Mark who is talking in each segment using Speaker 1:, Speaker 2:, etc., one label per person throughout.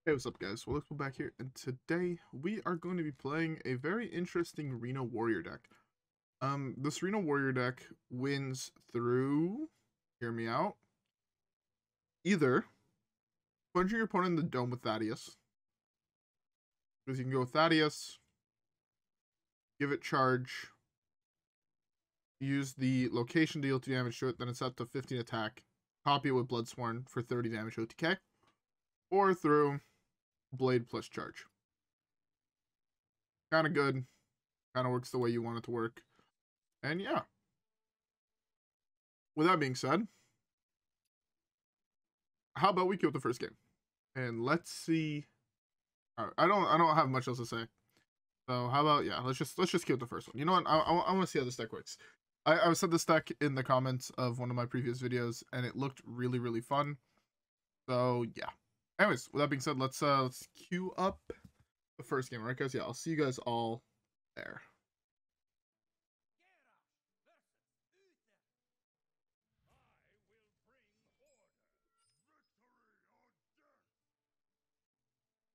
Speaker 1: Hey, what's up guys? WhirlXbow back here, and today we are going to be playing a very interesting Reno Warrior deck. This Reno Warrior deck wins through, hear me out, either punching your opponent in the dome with THADIUS, because you can go with THADIUS, give it charge, use the location to deal 2 damage to it, then it's up to 15 attack, copy it with Bloodsworn for 30 damage OTK, or through Blade plus charge. Kind of good. Kind of works the way you want it to work. And yeah. With that being said, how about we kill the first game? And let's see. I don't have much else to say. So how about, yeah, let's just kill the first one. You know what? I want to see how this deck works. I said this deck in the comments of one of my previous videos, and it looked really, really fun. So yeah. Anyways, with that being said, let's queue up the first game, right guys? Yeah, I'll see you guys all there.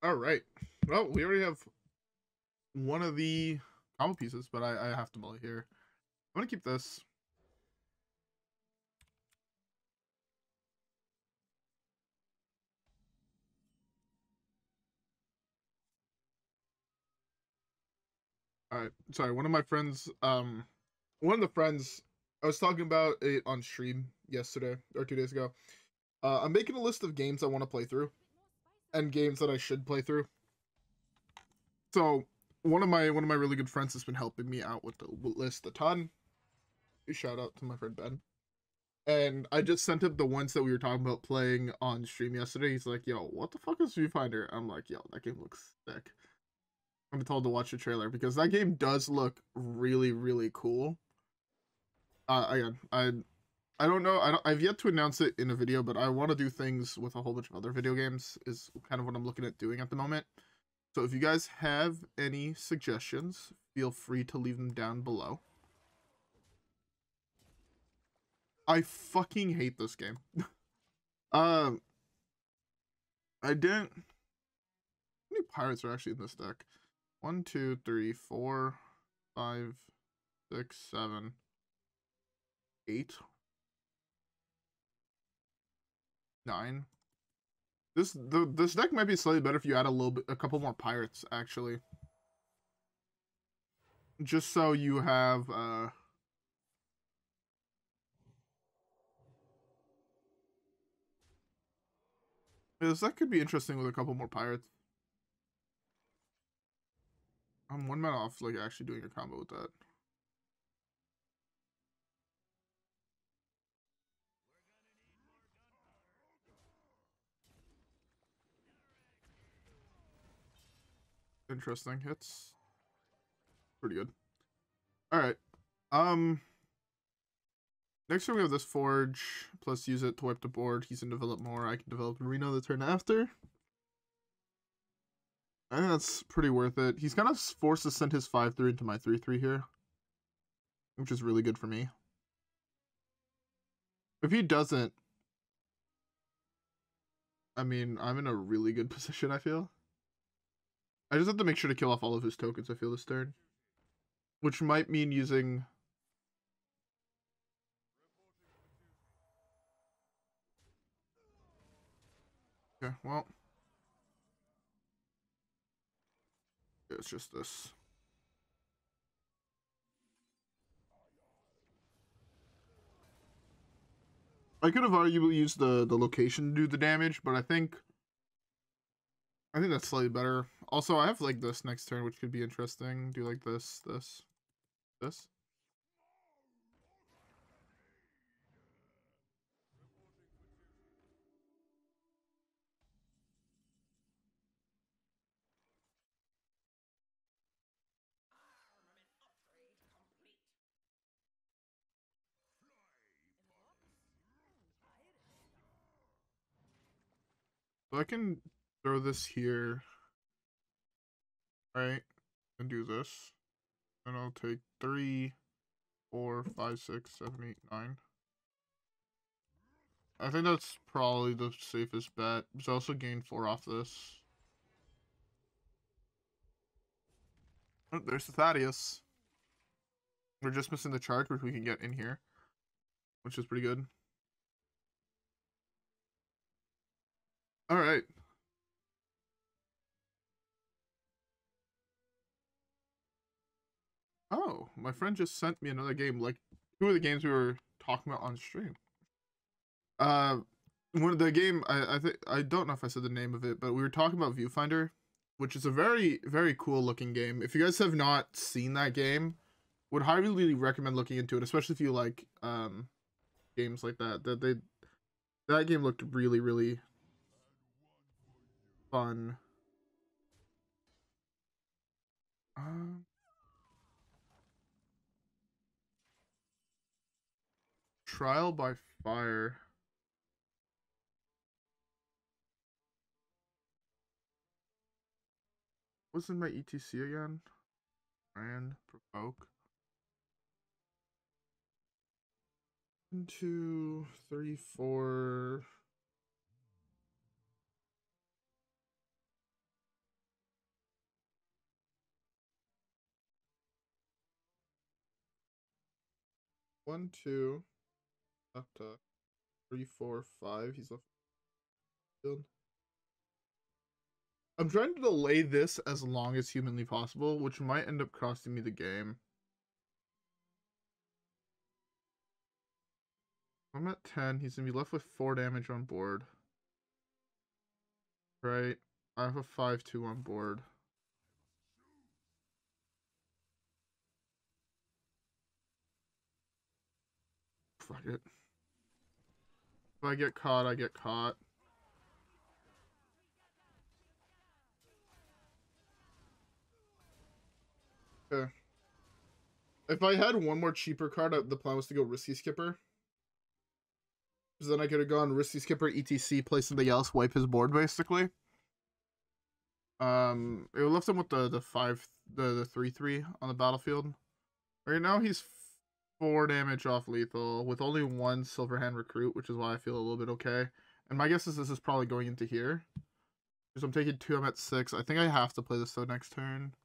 Speaker 1: All right. Well, we already have one of the combo pieces, but I have to mull it here. I'm gonna keep this. All right. Sorry, one of my friends, one of the friends, I was talking about it on stream yesterday or 2 days ago. I'm making a list of games I want to play through, and games that I should play through. So one of my really good friends has been helping me out with the list a ton. Shout out to my friend Ben. And I just sent him the ones that we were talking about playing on stream yesterday. He's like, yo, what the fuck is Viewfinder? I'm like, yo, that game looks sick. I'm told to watch the trailer because that game does look really, really cool. Again, I don't know. I've yet to announce it in a video, but I want to do things with a whole bunch of other video games is kind of what I'm looking at doing at the moment. So if you guys have any suggestions, feel free to leave them down below. I fucking hate this game. I didn't. How many pirates are actually in this deck? 1, 2, 3, 4, 5, 6, 7, 8, 9. This deck might be slightly better if you add a couple more pirates actually. Just so you have this deck could be interesting with a couple more pirates. I'm 1 mana off like actually doing a combo with that. Interesting hits. Pretty good. Alright. Next turn we have this Forge, plus use it to wipe the board. He's gonna develop more. I can develop Reno the turn after. I think that's pretty worth it. He's kind of forced to send his 5/3 into my 3/3 here, which is really good for me. If he doesn't, I mean, I'm in a really good position, I feel. I just have to make sure to kill off all of his tokens, I feel, this turn. Which might mean using... Okay, well... it's just this. I could have arguably used the location to do the damage, but I think that's slightly better. Also, I have like this next turn, which could be interesting. Do like this. So I can throw this here, right, and do this. And I'll take 3, 4, 5, 6, 7, 8, 9. I think that's probably the safest bet. So I also gain 4 off this. Oh, there's the THADIUS. We're just missing the charge, which we can get in here, which is pretty good. All right. Oh, my friend just sent me another game, like 2 of the games we were talking about on stream. One of the game, I think, I don't know if I said the name of it, but we were talking about Viewfinder, which is a very, very cool looking game. If you guys have not seen that game, would highly recommend looking into it, especially if you like games like that. That game looked really, really fun. Trial by Fire. What's in my E.T.C again? Brann, Provoke. 1, 2, 3, 4. One, two, left, 3, 4, 5. He's left field. I'm trying to delay this as long as humanly possible, which might end up costing me the game. I'm at 10. He's gonna be left with 4 damage on board. Right. I have a 5/2 on board. Fuck it. If I get caught, I get caught. Okay. If I had one more cheaper card, the plan was to go Risky Skipper. Because then I could have gone Risky Skipper, E.T.C, play something else, wipe his board, basically. It left him with the 3/3 on the battlefield. Right now he's 4 damage off lethal with only 1 Silverhand recruit, which is why I feel a little bit okay. And my guess is this is probably going into here. Because I'm taking 2, I'm at 6. I think I have to play this though next turn.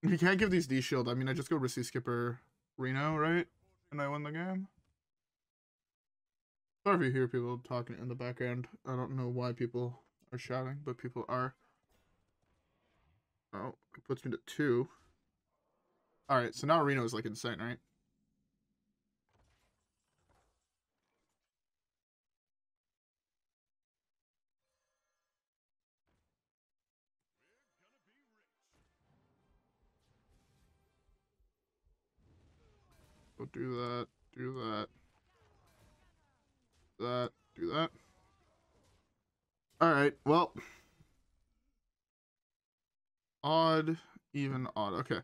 Speaker 1: If you can't give these D-Shield, I mean, I just go Risky Skipper Reno, right? And I win the game. Sorry if you hear people talking in the background. I don't know why people are shouting, but people are. Oh, it puts me to 2. Alright, so now Reno is like insane, right? Go do that, do that. Do that. Alright, well. Odd, even, odd. Okay.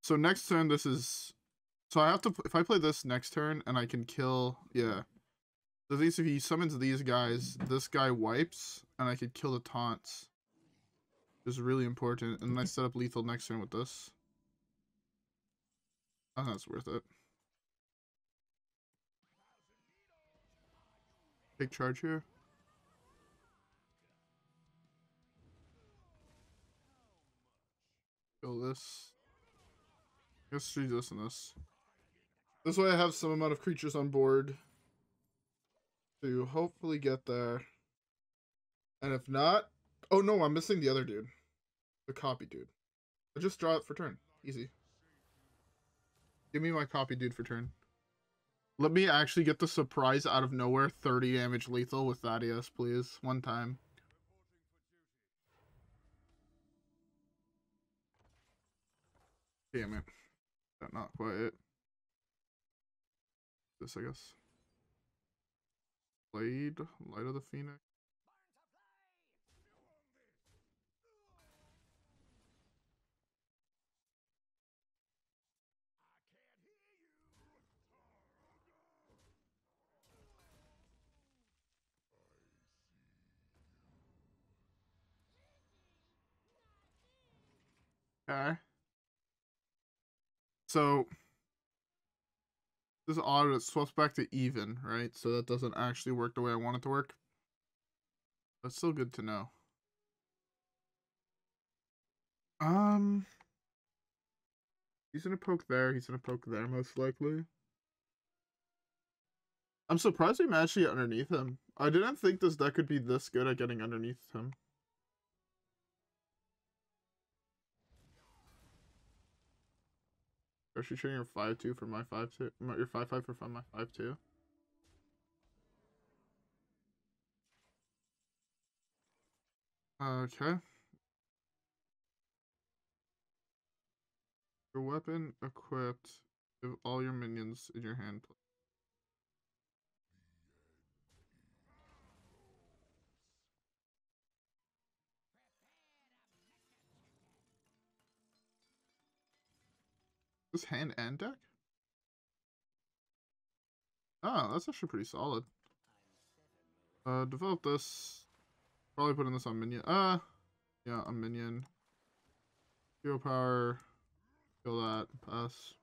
Speaker 1: So next turn, this is... So I have to... If I play this next turn, and I can kill... Yeah. So at least if he summons these guys, this guy wipes, and I could kill the taunts. Which is really important. And then I set up lethal next turn with this. Oh, that's worth it. Take charge here. Kill this. Let's do this and this. This way I have some amount of creatures on board to hopefully get there. And if not... Oh no, I'm missing the other dude. The copy dude. I just draw it for turn. Easy. Give me my copy dude for turn. Let me actually get the surprise out of nowhere 30 damage lethal with THADIUS, please. One time. Damn it. That's not quite it. This, I guess. Blade. Light of the Phoenix. Okay. So this is odd, it swaps back to even, right? So that doesn't actually work the way I want it to work. That's still good to know. He's gonna poke there. He's gonna poke there, most likely. I'm surprised we managed to get underneath him. I didn't think this deck could be this good at getting underneath him. Are you trading your 5-2 for my 5-2? Your 5-5 for my 5-2? Okay. Your weapon equipped. Have all your minions in your hand. This hand and deck? Oh, that's actually pretty solid. Develop this. Probably putting this on minion. Yeah, on minion. Hero power. Kill that. Pass.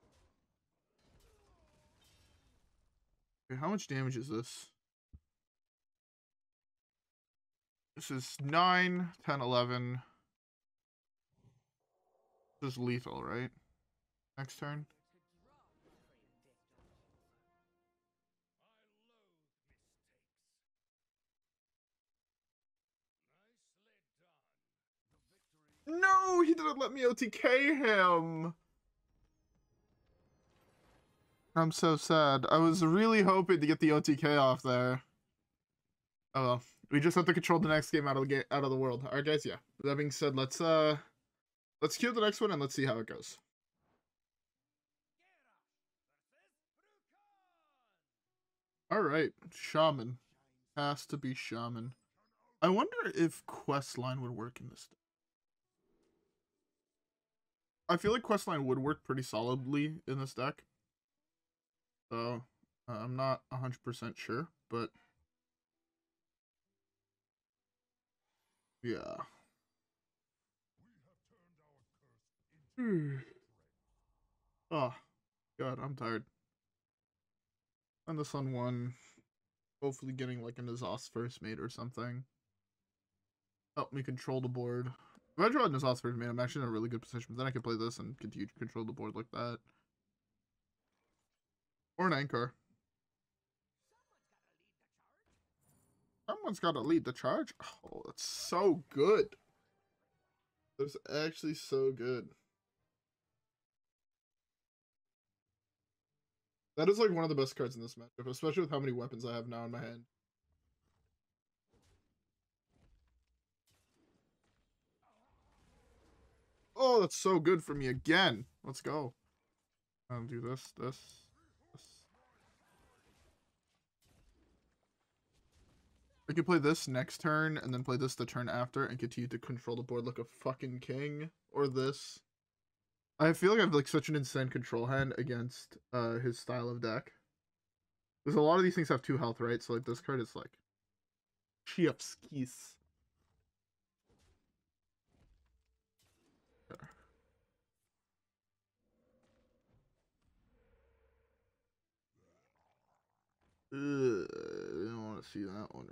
Speaker 1: Okay, how much damage is this? This is 9, 10, 11. This is lethal, right? Next turn. No, he didn't let me OTK him. I'm so sad. I was really hoping to get the OTK off there. Oh well. We just have to control the next game out of the world. Alright guys, yeah. With that being said, let's queue the next one and let's see how it goes. Alright, Shaman. Has to be Shaman. I wonder if Questline would work in this deck. I feel like Questline would work pretty solidly in this deck. So, I'm not 100% sure, but yeah. Oh, God, I'm tired. And the Sun 1. Hopefully getting like an Azos first mate or something. Help me control the board. If I draw an Azos first mate, I'm actually in a really good position. But then I can play this and continue to control the board like that. Or an Ancharrr. Someone's got to lead the charge. Oh, that's so good. That's actually so good. That is like one of the best cards in this matchup, especially with how many weapons I have now in my hand. Oh, that's so good for me again. Let's go. I'll do this. I could play this next turn and then play this the turn after and continue to control the board like a fucking king. Or this. I feel like I have like such an insane control hand against his style of deck. Because a lot of these things have 2 health, right? So like this card is like Chiefskis. I don't want to see that one.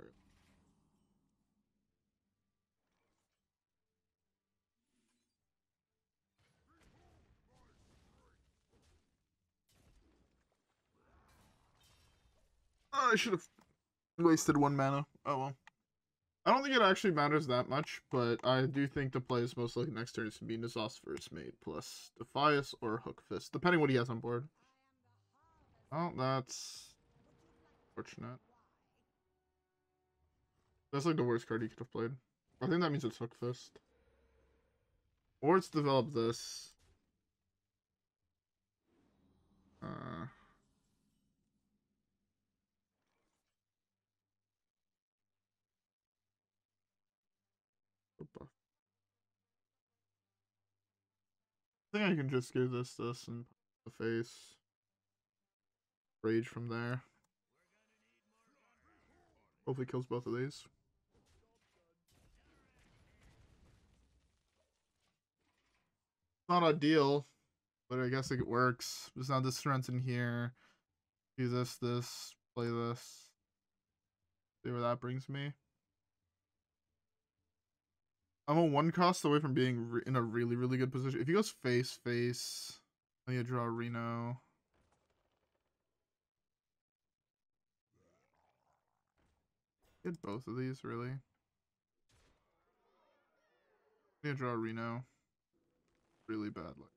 Speaker 1: Oh, I should have wasted 1 mana. Oh well. I don't think it actually matters that much, but I do think the play is most likely next turn is to be N'Zoth's first mate plus Defias or Hook Fist, depending what he has on board. Oh, that's fortunate. That's like the worst card he could have played. I think that means it's Hook Fist. Or it's developed this. I think I can just give this, and the face. Rage from there. Hopefully kills both of these. Not ideal, but I guess it works. There's now this runs in here. Do this, play this. See where that brings me. I'm a 1 cost away from being in a really, really good position. If he goes face, I need to draw Reno. Get both of these, really. I need to draw Reno. Really bad luck.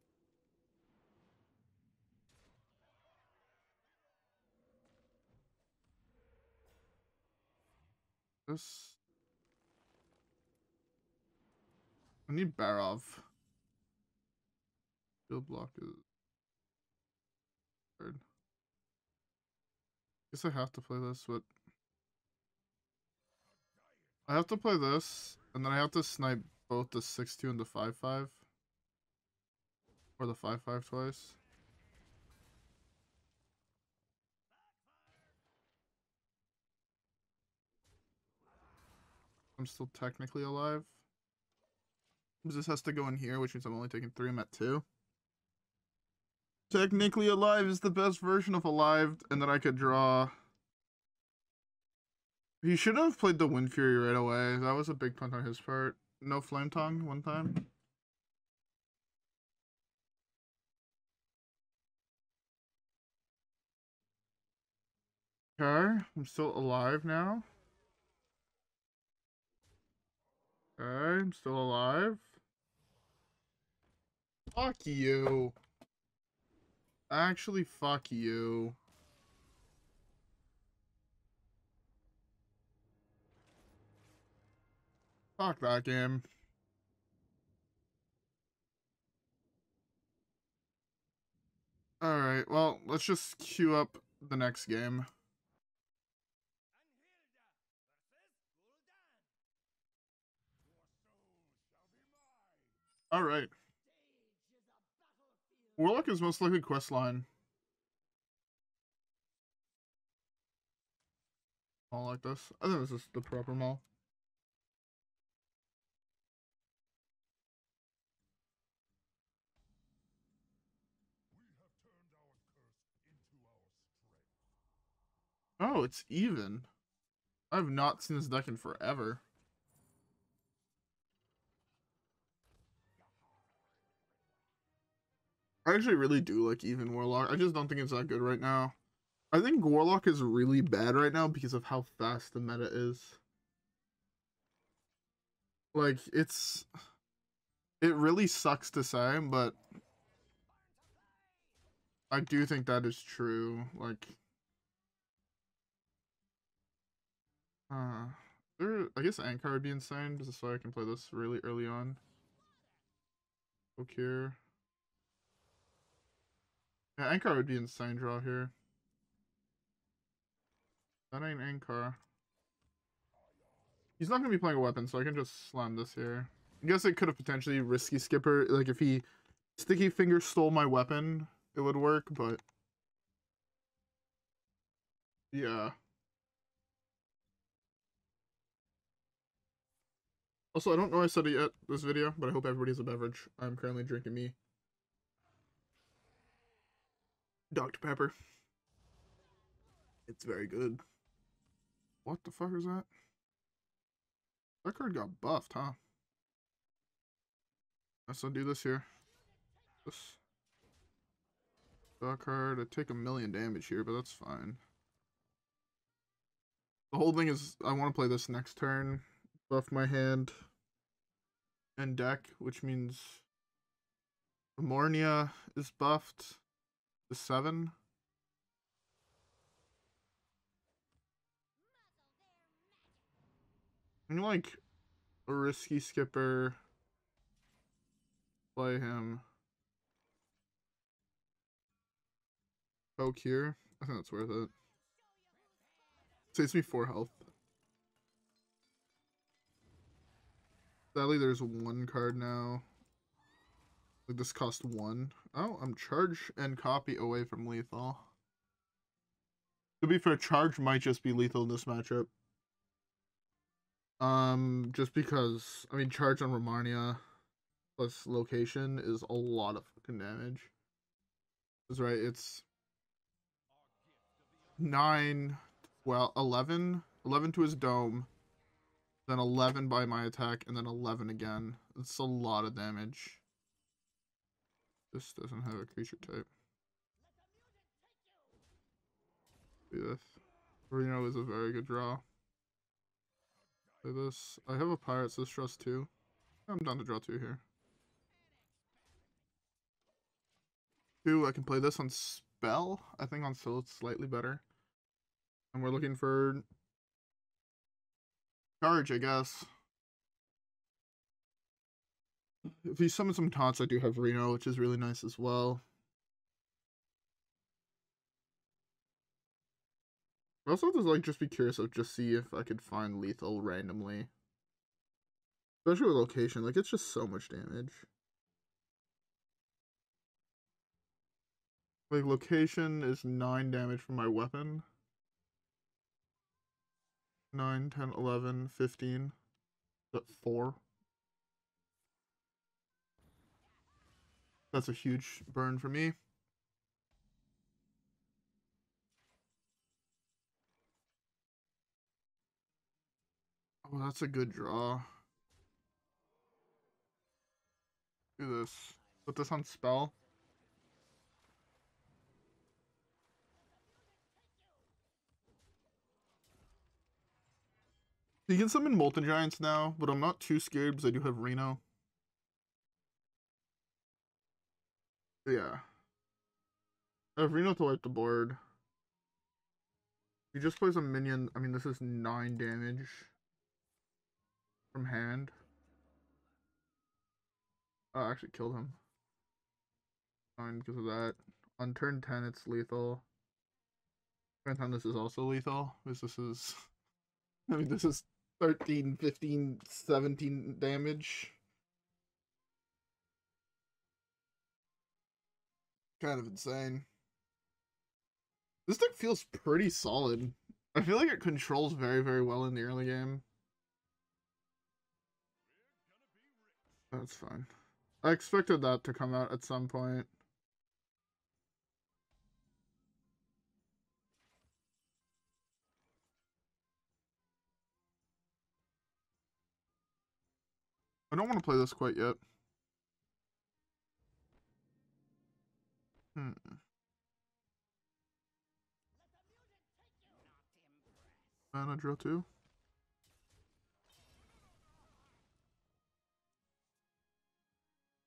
Speaker 1: This. I need Barov. Field block is hard. Guess I have to play this, but I have to play this, and then I have to snipe both the 6-2 and the 5-5. Or the 5-5 twice. I'm still technically alive. This has to go in here, which means I'm only taking 3. I'm at 2. Technically alive is the best version of alive, and then I could draw. He should have played the Wind Fury right away. That was a big punt on his part. No Flame Tongue one time. Okay, I'm still alive now. Okay, I'm still alive. Fuck you. Actually, fuck you. Fuck that game. Alright, well, let's just queue up the next game. Alright. Warlock is most likely questline. Mall like this. I think this is the proper mall. Oh, it's even. I've not seen this deck in forever. I actually really do like even Warlock. I just don't think it's that good right now. I think Warlock is really bad right now because of how fast the meta is. Like, it really sucks to say, but I do think that is true. Like, I guess Ancharrr would be insane, just so I can play this really early on. Okay. Yeah, Ancharrr would be insane draw here. That ain't Ancharrr. He's not going to be playing a weapon, so I can just slam this here. I guess it could have potentially risky skipper. Like, if he Sticky Finger stole my weapon, it would work, but yeah. Also, I don't know I said it yet this video, but I hope everybody has a beverage. I'm currently drinking me Dr. Pepper. It's very good. What the fuck is that? That card got buffed, huh? Let's undo this here. This. That card, I take 1,000,000 damage here, but that's fine. The whole thing is, I want to play this next turn, buff my hand and deck, which means Remornia is buffed to 7. I'm like a risky skipper. Play him. Poke here. I think that's worth it. Saves me 4 health. Sadly, there's 1 card now. Like, this cost 1. Oh, I'm charge and copy away from lethal. To be fair, charge might just be lethal in this matchup. Just because, I mean, charge on Remornia plus location is a lot of fucking damage. That's right, it's 9, well, 11 to his dome, then 11 by my attack, and then 11 again. It's a lot of damage. This doesn't have a creature type. Do this. Reno is a very good draw. Play this. I have a pirate, so this draws 2. I'm down to draw 2 here. 2, I can play this on spell. I think on spell it's slightly better. And we're looking for charge, I guess. If you summon some taunts, I do have Reno, which is really nice as well. I also just like be curious of just see if I could find lethal randomly. Especially with location, like it's just so much damage. Like location is 9 damage from my weapon. 9, 10, 11, 15. Is that 4? That's a huge burn for me. Oh, that's a good draw. Do this. Put this on spell. You can summon Molten Giants now, but I'm not too scared because I do have Reno. Yeah. I have Reno to wipe the board. He just plays a minion. I mean, this is 9 damage from hand. Oh, I actually killed him. 9 because of that. On turn 10, it's lethal. Turn 10, this is also lethal. Because this is... I mean, this is 13, 15, 17 damage. Kind of insane. This deck feels pretty solid. I feel like it controls very, very well in the early game. That's fine. I expected that to come out at some point. I don't want to play this quite yet. Mana draw 2.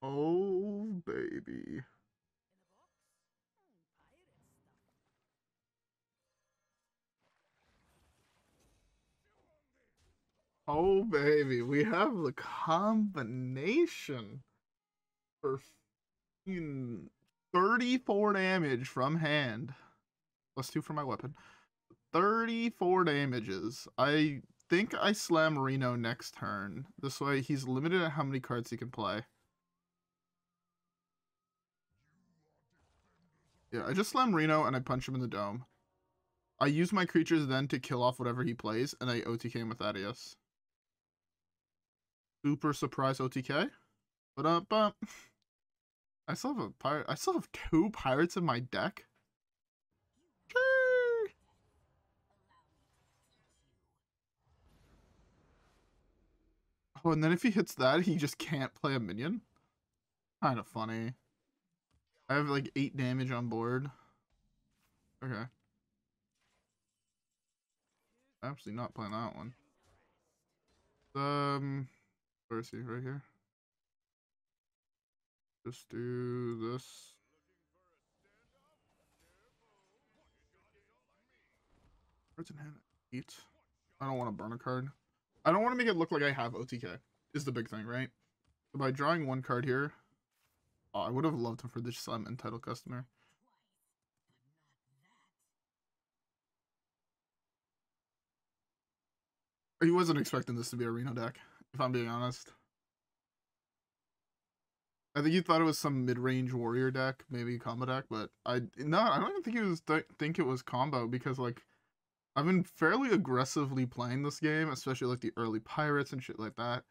Speaker 1: Oh, baby. Oh, baby. We have the combination for 34 damage from hand. +2 for my weapon. 34 damages. I think I slam Reno next turn. This way, he's limited at how many cards he can play. Yeah, I just slam Reno and I punch him in the dome. I use my creatures then to kill off whatever he plays, and I OTK him with THADIUS. Super surprise OTK. But I still have a pirate. I still have 2 pirates in my deck. Oh, and then if he hits that, he just can't play a minion. Kind of funny. I have like 8 damage on board. Okay. Absolutely not playing that one. Where is he? Right here. Just do this. Cards in hand. 8. I don't want to burn a card. I don't want to make it look like I have OTK. Is the big thing, right? So by drawing 1 card here, oh, I would have loved him for this slam entitled customer. He wasn't expecting this to be a Reno deck, if I'm being honest. I think he thought it was some mid-range warrior deck, maybe combo deck, but I don't even think he was think it was combo, because like I've been fairly aggressively playing this game, especially like the early pirates and shit like that.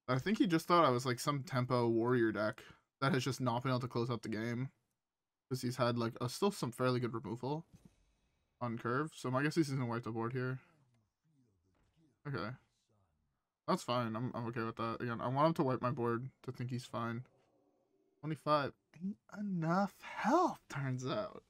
Speaker 1: I think he just thought I was like some tempo warrior deck that has just not been able to close out the game, because he's had like still some fairly good removal on curve. So my guess is he's gonna wipe the board here. Okay. That's fine. I'm okay with that. Again, I want him to wipe my board to think he's fine. 25 ain't enough health, turns out.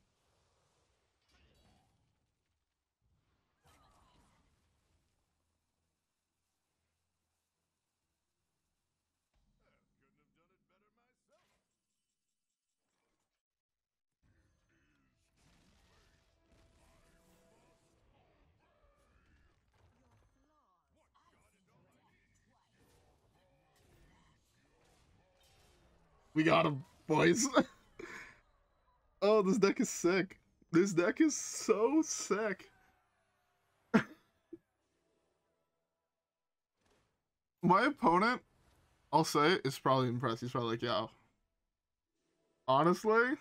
Speaker 1: We got him, boys. Oh, this deck is sick. This deck is so sick. My opponent, I'll say, is probably impressed. He's probably like, yo. Honestly,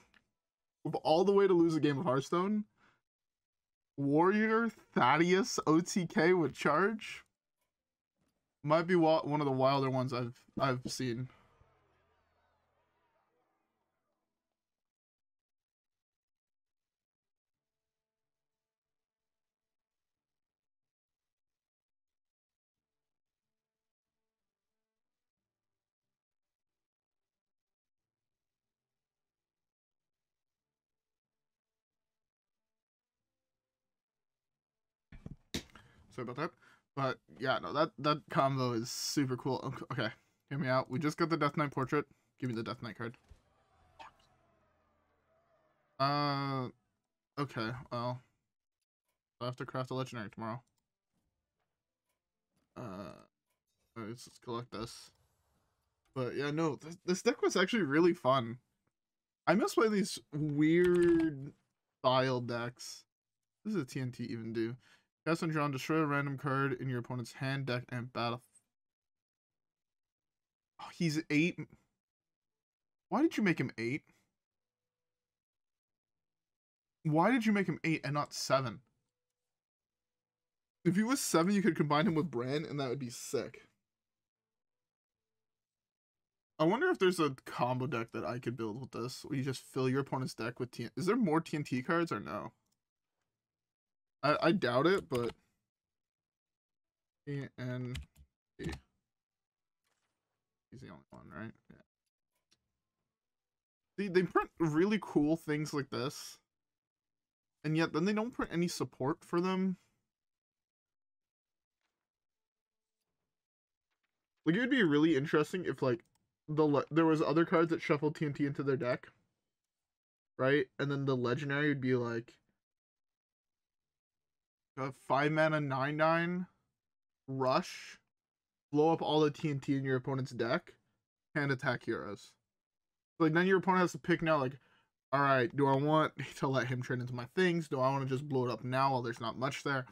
Speaker 1: with all the way to lose a game of Hearthstone, Warrior THADIUS OTK with charge might be one of the wilder ones I've seen. Sorry about that. But yeah, no, that combo is super cool. Okay, hear me out. We just got the Death Knight portrait. Give me the Death Knight card. Okay, well, I have to craft a legendary tomorrow. Let's just collect this. But yeah, no, this deck was actually really fun. I miss playing these weird style decks. What does a TNT even do? Cast and draw, destroy a random card in your opponent's hand, deck, and battle. Oh, he's 8. Why did you make him 8? Why did you make him 8 and not 7? If he was 7, you could combine him with Brann, and that would be sick. I wonder if there's a combo deck that I could build with this, where you just fill your opponent's deck with TNT. Is there more TNT cards or no? I doubt it, but TNT. He's the only one, right? Yeah. See, they print really cool things like this, and yet then they don't print any support for them. Like, it would be really interesting if, like, there was other cards that shuffled TNT into their deck, right? And then the legendary would be like a 5 mana 9/9 rush, blow up all the TNT in your opponent's deck, and attack heroes. Like, then your opponent has to pick now, like, all right, do I want to let him trade into my things? Do I want to just blow it up now while there's not much there?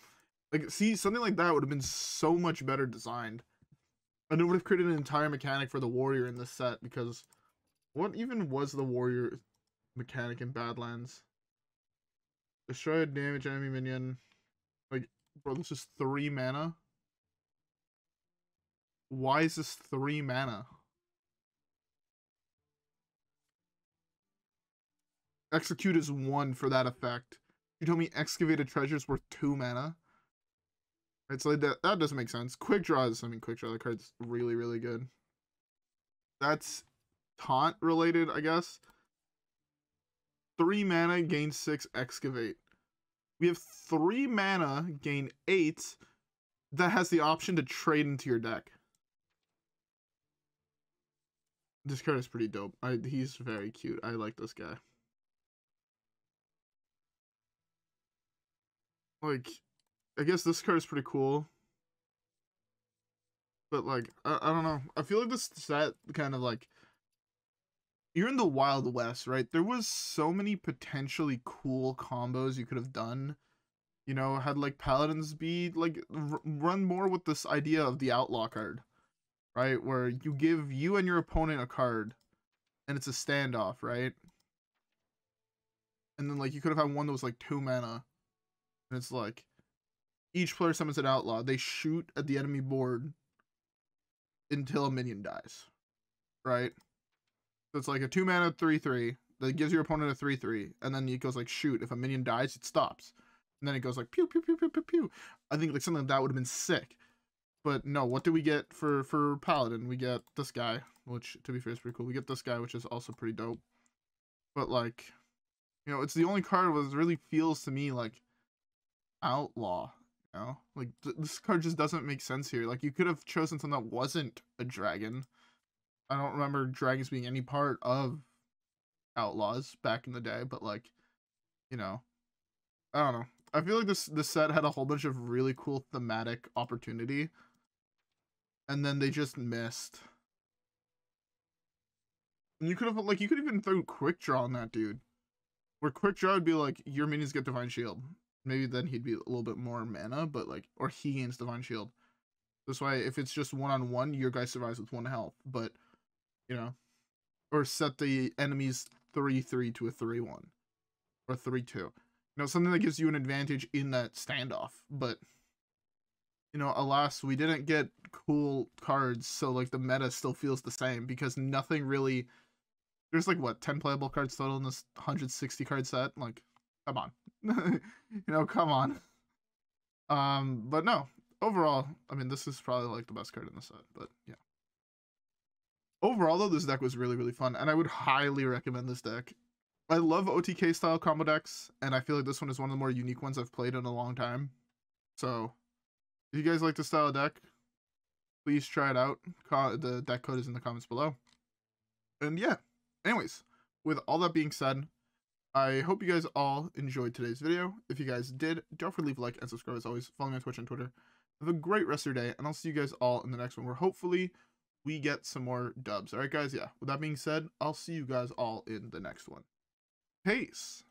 Speaker 1: Like, see, something like that would have been so much better designed. And it would have created an entire mechanic for the warrior in this set, because what even was the warrior mechanic in Badlands? Destroy a damage enemy minion. Like, bro, this is 3 mana. Why is this 3 mana? Execute is 1 for that effect. You told me Excavated Treasure's worth 2 mana? Right, so like that doesn't make sense. Quick draws, Quick Draw, the card's really, really good. That's taunt related, I guess. 3 mana, gain 6, Excavate. We have 3 mana, gain 8, that has the option to trade into your deck. This card is pretty dope. He's very cute. I like this guy. Like, I guess this card is pretty cool. But, like, I don't know. I feel like this set kind of, like, you're in the Wild West, right? There was so many potentially cool combos you could have done. You know, had, like, Paladins be, like, run more with this idea of the Outlaw card, right? Where you give you and your opponent a card, and it's a standoff, right? And then, like, you could have had one that was, like, 2 mana. And it's, like, each player summons an Outlaw. They shoot at the enemy board until a minion dies, right? So it's like a 2 mana 3/3 that gives your opponent a 3/3, and then it goes like shoot. If a minion dies, it stops, and then it goes like pew pew pew pew pew pew. I think like something like that would have been sick. But no, what do we get for Paladin? We get this guy, which to be fair is pretty cool. We get this guy, which is also pretty dope. But like, you know, it's the only card that really feels to me like outlaw. You know, like this card just doesn't make sense here. Like you could have chosen something that wasn't a dragon. I don't remember dragons being any part of outlaws back in the day, but like, you know, I don't know. I feel like this set had a whole bunch of really cool thematic opportunity, and then they just missed. And you could have like, you could even throw quick draw on that dude, where quick draw would be like your minions get divine shield. Maybe then he'd be a little bit more mana, but like, or he gains divine shield. This way, if it's just one-on-one, your guy survives with 1 health. But you know, or set the enemy's 3/3 to a 3/1 or 3/2. You know, something that gives you an advantage in that standoff. But you know, alas, we didn't get cool cards, so like the meta still feels the same because nothing really. There's like what 10 playable cards total in this 160 card set. Like, come on, you know, come on. But no, overall, I mean, this is probably like the best card in the set. But yeah. Overall, though, this deck was really, really fun, and I would highly recommend this deck. I love OTK style combo decks, and I feel like this one is one of the more unique ones I've played in a long time. So, if you guys like this style of deck, please try it out. The deck code is in the comments below. And yeah, anyways, with all that being said, I hope you guys all enjoyed today's video. If you guys did, don't forget to leave a like and subscribe as always. Follow me on Twitch and Twitter. Have a great rest of your day, and I'll see you guys all in the next one, where hopefully we get some more dubs. Alright guys, yeah. With that being said, I'll see you guys all in the next one. Peace.